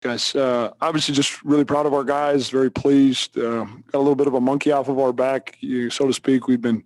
Guys, obviously just really proud of our guys, very pleased. Got a little bit of a monkey off of our back, so to speak. We've been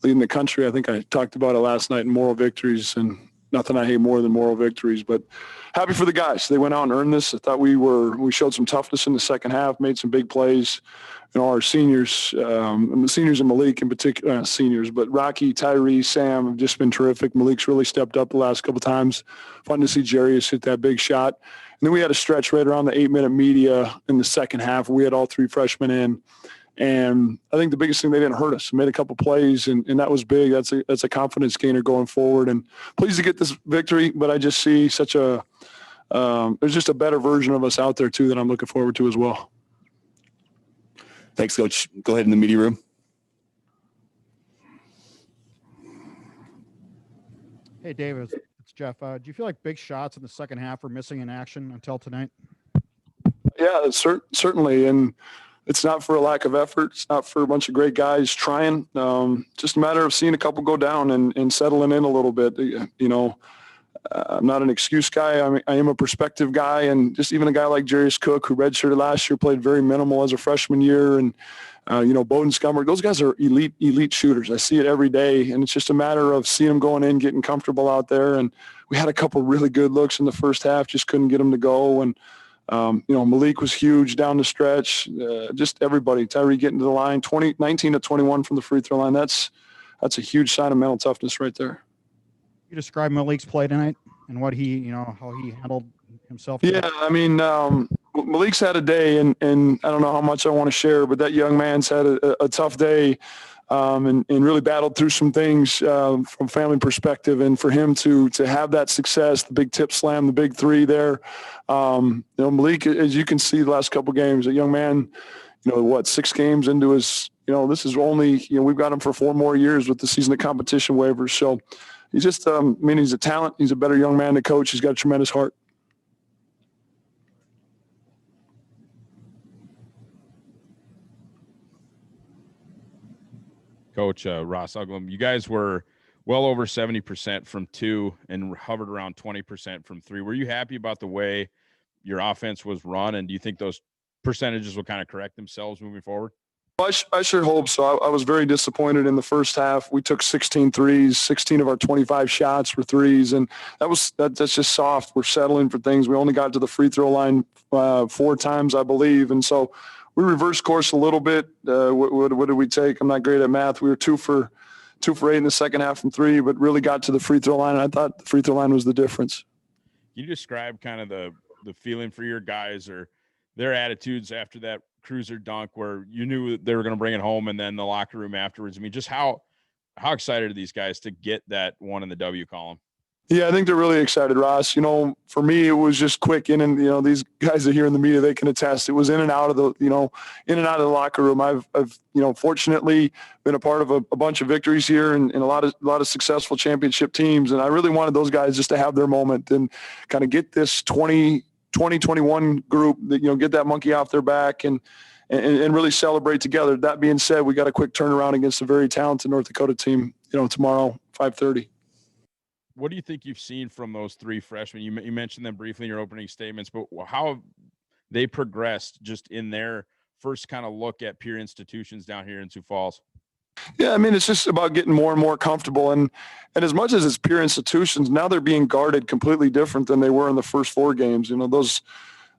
leading the country. I think I talked about it last night in moral victories, and nothing I hate more than moral victories. But happy for the guys. They went out and earned this. I thought we showed some toughness in the second half, made some big plays. Our seniors, and the seniors and Malik in particular, not seniors, but Rocky, Tyree, Sam have just been terrific. Malik's really stepped up the last couple of times. Fun to see Jarius hit that big shot. And then we had a stretch right around the 8-minute media in the second half. We had all three freshmen in. And I think the biggest thing, they didn't hurt us. Made a couple plays, and that was big. That's a confidence gainer going forward. And pleased to get this victory, but I just see such a there's just a better version of us out there, too, that I'm looking forward to as well. Thanks, Coach. Go ahead in the media room. Hey, David, it's Jeff. Do you feel like big shots in the second half were missing in action until tonight? Yeah, certainly. And it's not for a lack of effort. It's not for a bunch of great guys trying. Just a matter of seeing a couple go down and settling in a little bit. I'm not an excuse guy. I am a perspective guy, and just even a guy like Jarius Cook, who redshirted last year, played very minimal as a freshman year, and Bowden Scummer. Those guys are elite shooters. I see it every day, and it's just a matter of seeing them going in, getting comfortable out there. And we had a couple really good looks in the first half, just couldn't get them to go. And Malik was huge down the stretch. Just everybody. Tyree getting to the line, 19 to 21 from the free throw line. That's a huge sign of mental toughness right there. You describe Malik's play tonight and what he, how he handled himself. Yeah, Malik's had a day, and I don't know how much I want to share, but that young man's had a tough day, and really battled through some things from family perspective. And for him to have that success, the big tip slam, the big three there, Malik, as you can see the last couple games, a young man, 6 games into his, this is only, we've got him for 4 more years with the season of competition waivers. So he's just, he's a talent. He's a better young man to coach. He's got a tremendous heart. Coach Ross Uglum, you guys were well over 70% from 2 and hovered around 20% from 3. Were you happy about the way your offense was run, and do you think those percentages will kind of correct themselves moving forward? I sure hope so. I was very disappointed in the first half. We took 16 threes. 16 of our 25 shots were threes, and that's just soft. We're settling for things. We only got to the free throw line 4 times, I believe, and so we reversed course a little bit. What did we take? I'm not great at math. We were 2 for 8 in the second half from 3, but really got to the free throw line, and I thought the free throw line was the difference. Can you describe kind of the feeling for your guys or their attitudes after that cruiser dunk where you knew they were going to bring it home, and then the locker room afterwards? Just how excited are these guys to get that one in the W column? Yeah, I think they're really excited, Ross. For me, it was just quick in, and these guys that here in the media, they can attest. It was in and out of the locker room. I've fortunately been a part of a bunch of victories here and a lot of successful championship teams, and I really wanted those guys just to have their moment and kind of get this 2021 group that, get that monkey off their back and really celebrate together. That being said, we got a quick turnaround against a very talented North Dakota team, tomorrow, 5:30. What do you think you've seen from those 3 freshmen? You mentioned them briefly in your opening statements, but how have they progressed just in their first kind of look at peer institutions down here in Sioux Falls? Yeah, it's just about getting more and more comfortable. And as much as it's peer institutions, now they're being guarded completely different than they were in the first 4 games.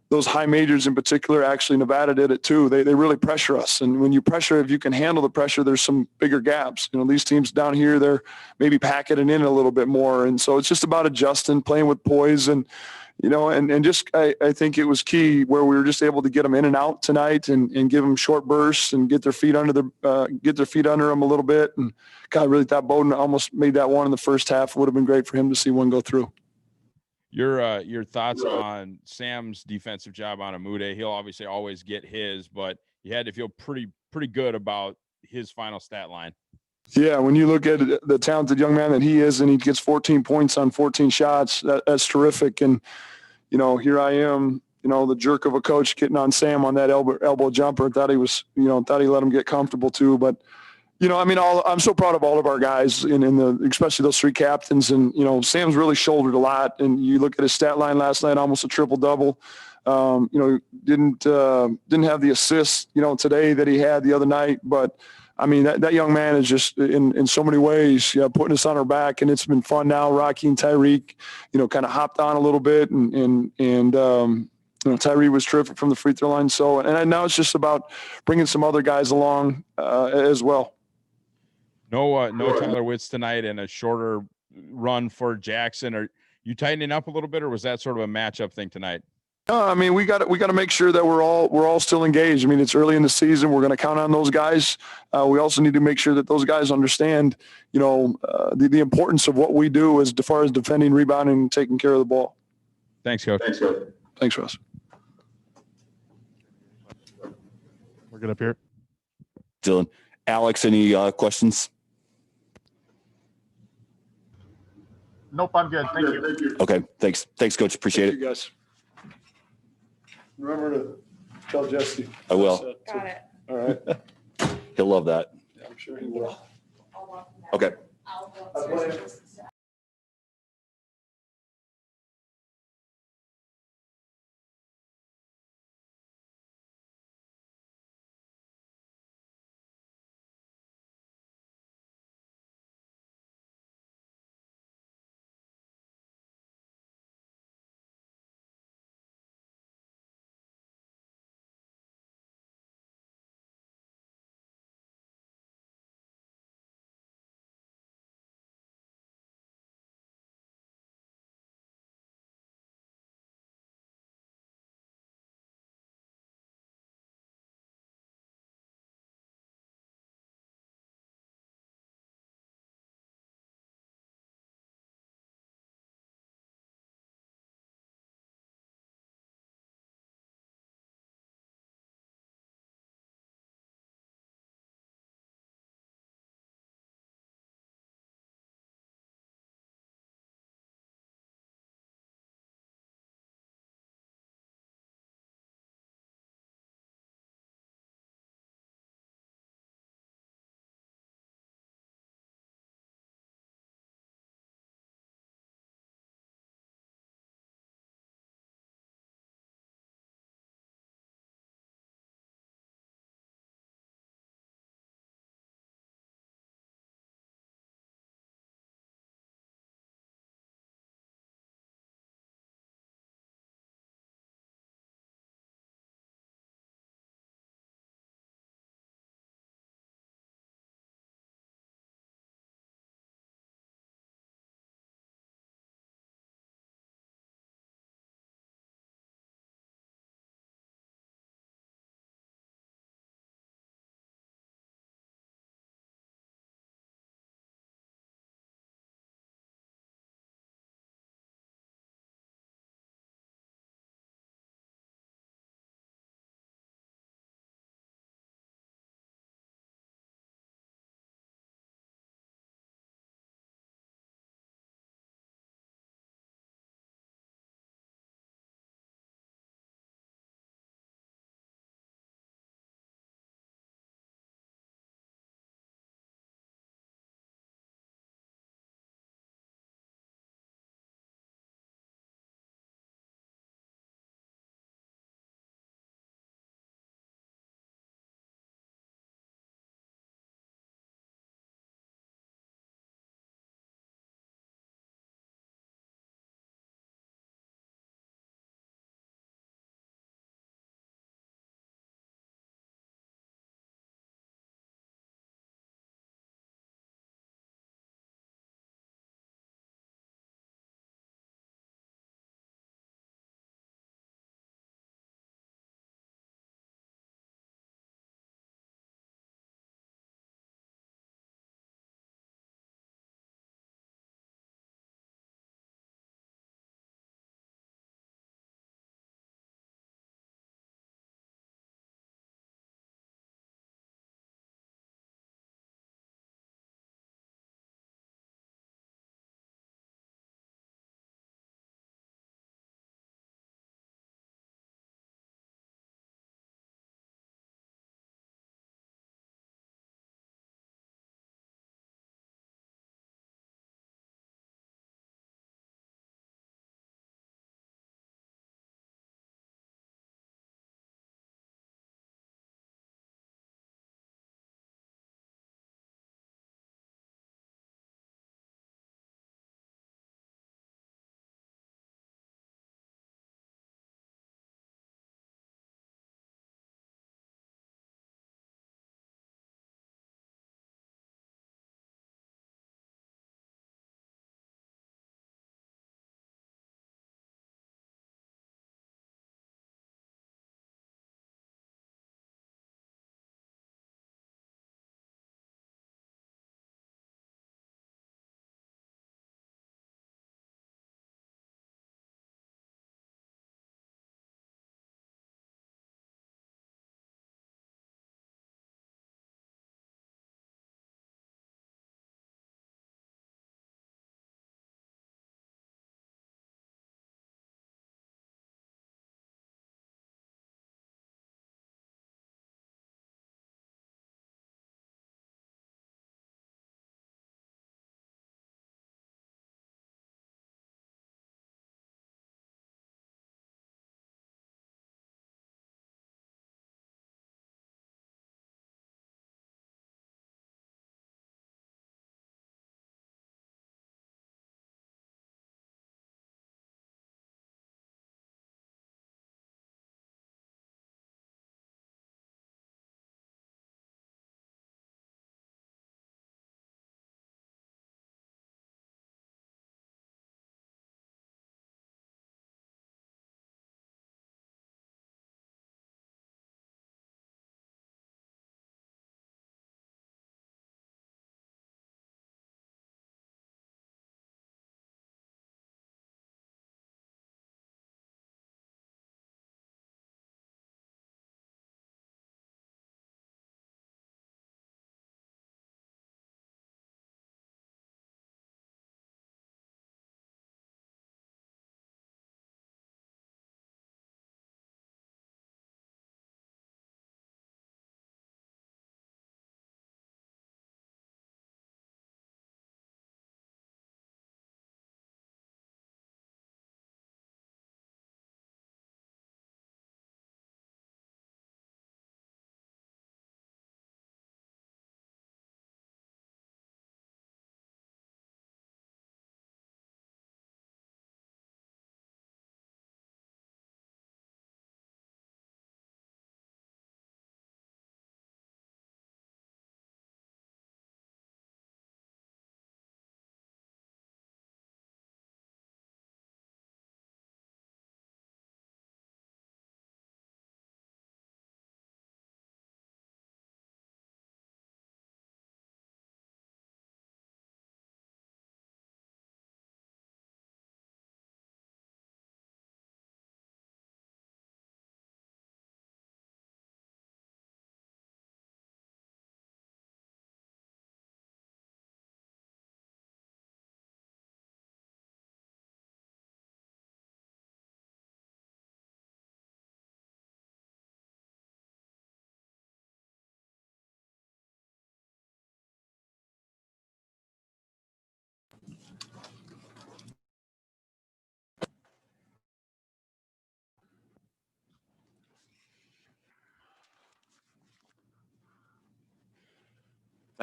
Those high majors in particular, actually Nevada did it too. They really pressure us. And when you pressure, if you can handle the pressure, there's some bigger gaps. These teams down here, they're maybe packing it in a little bit more. And so it's just about adjusting, playing with poise. And, I think it was key where we were just able to get them in and out tonight and give them short bursts and get their feet under them a little bit. And God, I really thought Bowden almost made that one in the first half. It would have been great for him to see one go through. Your thoughts on Sam's defensive job on Amude? He'll obviously always get his, but you had to feel pretty good about his final stat line. Yeah, when you look at the talented young man that he is, and he gets 14 points on 14 shots, that's terrific. And here I am, the jerk of a coach getting on Sam on that elbow jumper. Thought he let him get comfortable too, but. I'm so proud of all of our guys, especially those 3 captains. And, Sam's really shouldered a lot. And you look at his stat line last night, almost a triple-double. Didn't have the assist, today that he had the other night. But I mean, that young man is just in so many ways, putting us on our back, and it's been fun now. Rocky and Tyreek, kind of hopped on a little bit, and Tyree was terrific from the free throw line. So, and now it's just about bringing some other guys along as well. No Tyler Witts tonight, and a shorter run for Jackson. Are you tightening up a little bit, or was that sort of a matchup thing tonight? I mean, we got to make sure that we're all still engaged. I mean, it's early in the season. We're going to count on those guys. We also need to make sure that those guys understand, the importance of what we do as far as defending, rebounding, and taking care of the ball. Thanks, Coach. Thanks, Russ. We're good up here. Dylan. Alex, any questions? Nope, I'm good. Thank you. Okay, thanks. Thanks, Coach. Appreciate Thank you, guys. Remember to tell Jesse. I will. Got it. All right. He'll love that. Yeah, I'm sure he will. Okay. I'll go upstairs.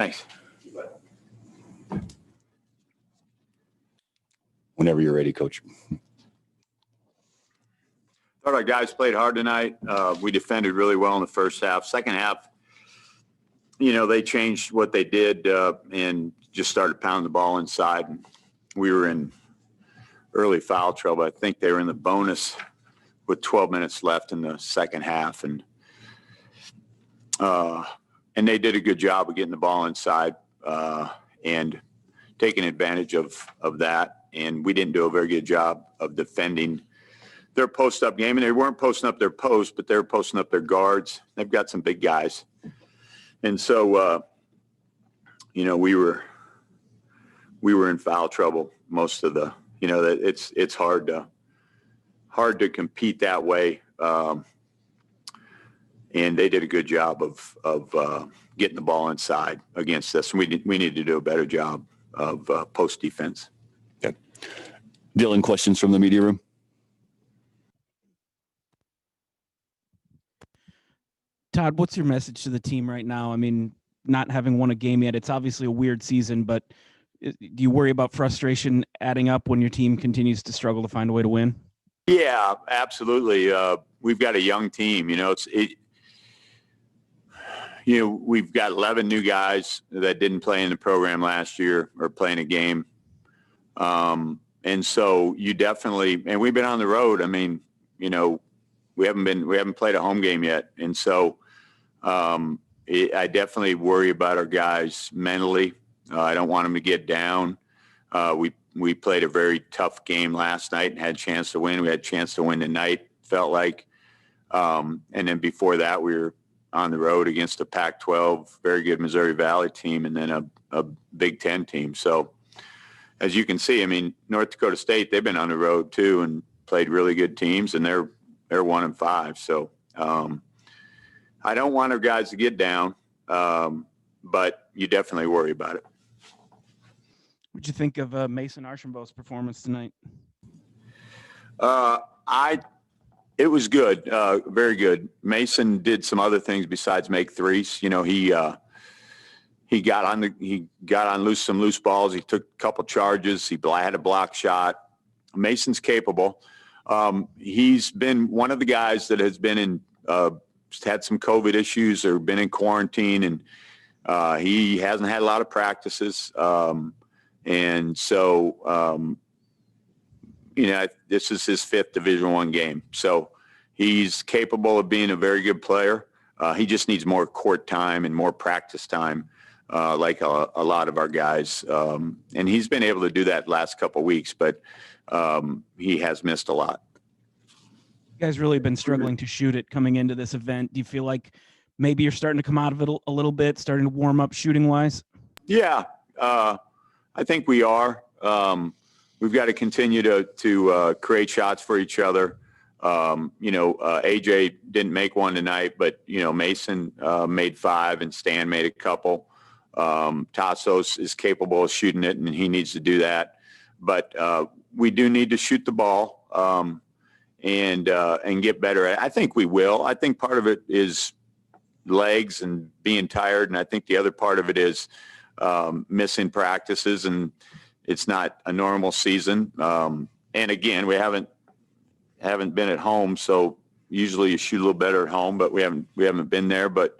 Thanks. Whenever you're ready, Coach. Thought our guys played hard tonight. We defended really well in the first half. Second half, they changed what they did and just started pounding the ball inside. We were in early foul trouble. I think they were in the bonus with 12 minutes left in the second half. And they did a good job of getting the ball inside and taking advantage of that. And we didn't do a very good job of defending their post-up game. And they weren't posting up their post, but they were posting up their guards. They've got some big guys. And so, we were in foul trouble most of the, it's hard to compete that way. And they did a good job of getting the ball inside against us. We need to do a better job of post defense. Okay. Dylan, questions from the media room? Todd, what's your message to the team right now? I mean, not having won a game yet, it's obviously a weird season, but do you worry about frustration adding up when your team continues to struggle to find a way to win? Yeah, absolutely. We've got a young team. We've got 11 new guys that didn't play in the program last year or play in a game. And so you definitely, and we've been on the road. I mean, we haven't played a home game yet. And so I definitely worry about our guys mentally. I don't want them to get down. We played a very tough game last night and had a chance to win. We had a chance to win tonight, felt like. And then before that, we were on the road against a Pac-12, very good Missouri Valley team, and then a Big Ten team. So as you can see, I mean, North Dakota State, they've been on the road too and played really good teams, and they're 1-5. So I don't want our guys to get down, but you definitely worry about it. What'd you think of Mason Archambault's performance tonight? It was good, very good. Mason did some other things besides make threes. He got on some loose balls. He took a couple charges. He had a block shot. Mason's capable. He's been one of the guys that has been had some COVID issues or been in quarantine, and he hasn't had a lot of practices. And so, this is his 5th Division I game. So he's capable of being a very good player. He just needs more court time and more practice time, like a lot of our guys. And he's been able to do that last couple of weeks, but he has missed a lot. You guys really been struggling to shoot it coming into this event. Do you feel like maybe you're starting to come out of it a little bit, starting to warm up shooting wise? Yeah, I think we are. We've got to continue to create shots for each other. AJ didn't make one tonight, but, Mason made 5 and Stan made a couple. Tassos is capable of shooting it, and he needs to do that. But we do need to shoot the ball and get better at it. I think we will. I think part of it is legs and being tired, and I think the other part of it is missing practices, and it's not a normal season. And again, we haven't been at home, so usually you shoot a little better at home, but we haven't been there. But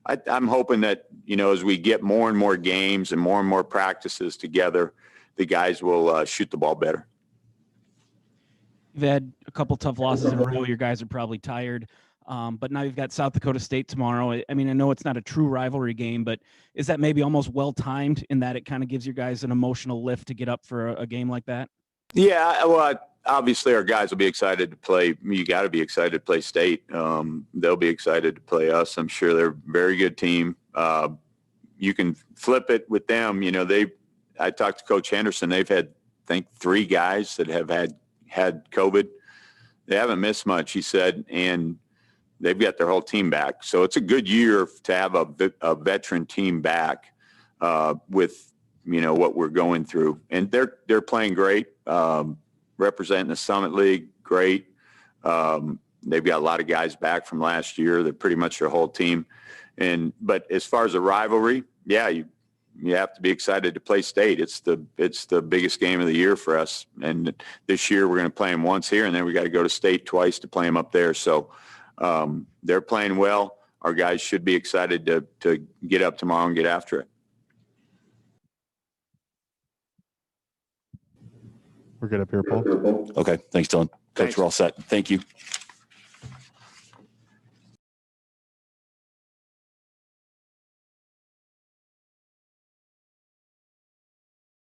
I'm hoping that, as we get more and more games and more practices together, the guys will shoot the ball better. You've had a couple tough losses in a row. Your guys are probably tired. But now you've got South Dakota State tomorrow. I mean, I know it's not a true rivalry game, but is that maybe almost well-timed in that it kind of gives your guys an emotional lift to get up for a game like that? Yeah, well, obviously our guys will be excited to play. You got to be excited to play State. They'll be excited to play us. I'm sure they're a very good team. You can flip it with them. I talked to Coach Henderson. They've had, I think, 3 guys that have had COVID. They haven't missed much, he said, and they've got their whole team back. So it's a good year to have a veteran team back with, what we're going through. And they're playing great, representing the Summit League, great. They've got a lot of guys back from last year. They're pretty much their whole team. But as far as a rivalry, yeah, you have to be excited to play state. It's the biggest game of the year for us. And this year we're going to play them once here, and then we got to go to state twice to play them up there. So they're playing well. Our guys should be excited to get up tomorrow and get after it. We're good up here, Paul. Okay. Thanks, Dylan. Coach, Thanks. we're all set. Thank you.